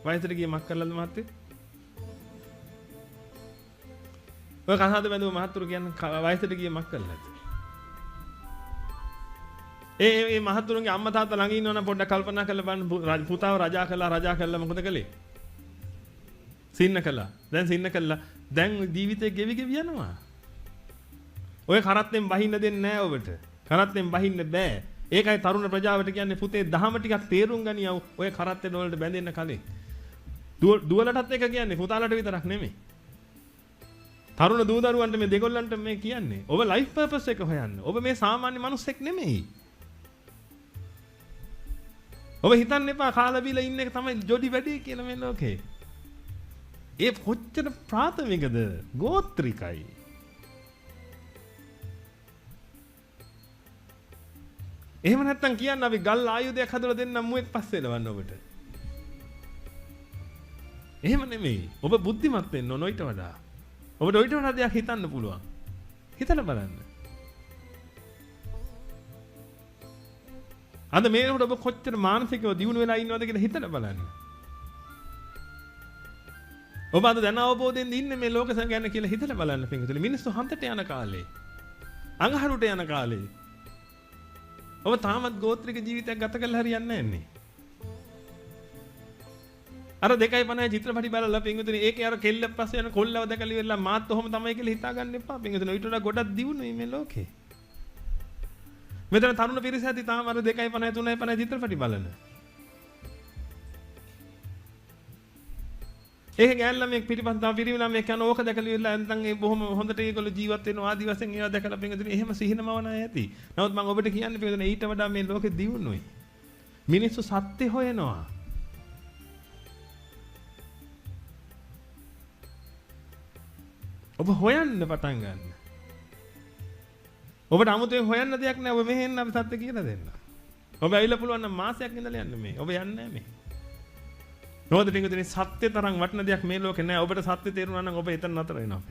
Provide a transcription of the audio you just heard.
වයසට ගිය මක් කරලාද මහත්තයෝ? ඔය කහාද බඳුව මහත්තුරු කියන්නේ වයසට ගිය මක් කරලාද? ඒ මහත්තුරුන්ගේ අම්මා තාත්තා ළඟ ඉන්නවනම් පොඩ්ඩක් කල්පනා කරලා බලන්න පුතාව රජා කළා මොකද කළේ? සින්න කළා. දැන් සින්න කළා. දැන් ජීවිතේ ගෙවි යනවා. ඔය කරත්තෙන් බහින්න දෙන්නේ නැහැ ඔබට. කරත්තෙන් බහින්න බෑ. ඒකයි තරුණ ප්‍රජාවට කියන්නේ පුතේ දහම ටිකක් තේරුම් ගනියව. ඔය කරත්තෙන් වලට බැඳෙන්න කලින්. දුවලටත් එක කියන්නේ පුතාලට විතරක් නෙමෙයි. තරුණ දූ දරුවන්ට මේ දෙගොල්ලන්ට මේ කියන්නේ. ඔබ ලයිෆ් පර්පස් එක හොයන්න. ඔබ මේ සාමාන්‍ය මිනිස්සෙක් නෙමෙයි. ඔබ හිතන්න එපා කාලා බීලා ඉන්න එක තමයි ජොඩි වැඩේ කියලා මේ ලෝකේ. ඒ කොච්චර ප්‍රාථමිකද? ගෝත්‍රිකයි. එහෙම නැත්තම් කියන්න අපි ගල් ආයුධයක් හදලා දෙන්නම් මුවෙක් පස්සේ එලවන්න ඔබට. එහෙම නෙමෙයි. ඔබ බුද්ධිමත් වෙන්න ඕන ඊට වඩා. ඔබට ඊට වඩා දෙයක් හිතන්න පුළුවන්. හිතලා බලන්න. අද මේකට ඔබ කොච්චර මානසිකව දියුණු වෙලා ඉන්නවද කියලා හිතලා බලන්න. ඔබ අද දැන අවබෝධයෙන් ඉන්නේ මේ ලෝක ගැන කියලා හිතලා බලන්න පිටුතුනි. මිනිස්සු හන්දට යන කාලේ. අඟහරුට යන කාලේ. ඔබ තාමත් ගෝත්‍රික ජීවිතයක් ගත කරලා හරියන්නේ නැහැ නේ. අර 2.50 චිත්‍රපටි බලලා පිටුතුනි ඒකේ අර කෙල්ල පස්සේ යන කොල්ලව දැකලා ඉවරලා මාත් ඔහොම තමයි කියලා හිතා ගන්න එපා. පිටුතුනි ඊට වඩා ගොඩක් දියුණුයි මේ ලෝකේ. මෙතන තරුණ පිරිස ඇති තාම අර 2.50 3.50 චිත්‍රපටි බලන. ඒක ගෑල්ලා මේ පිටිපස්ස තව පිරිමිලා මේ කන ඕක දැකලා ඉවරලා නැත්නම් ඒ බොහොම හොඳට ඒගොල්ලෝ ජීවත් වෙනවා ආදි වශයෙන් ඒවා දැකලා පිටින් එහෙම සිහිනමව නැහැ ඇති. නමුත් මම ඔබට කියන්නේ පිටින් ඊට වඩා මේ ලෝකෙ දියුණුයි. මිනිස්සු සත්‍ය හොයනවා. ඔබ හොයන්න පටන් ගන්න. ඔබට 아무තෙන් හොයන්න දෙයක් නැහැ. ඔබ මෙහෙන්න අපි සත්‍ය කියලා දෙන්න. ඔබ ඇවිල්ලා පුළුවන් නම් මාසයක් ඉඳලා යන්න මේ. ඔබ යන්නේ නැහැ මේ. නෝද පිටුදිනේ සත්‍ය තරම් වටින දෙයක් මේ ලෝකේ නැහැ. ඔබට සත්‍ය තේරුණා නම් ඔබ එතන නතර වෙනවා.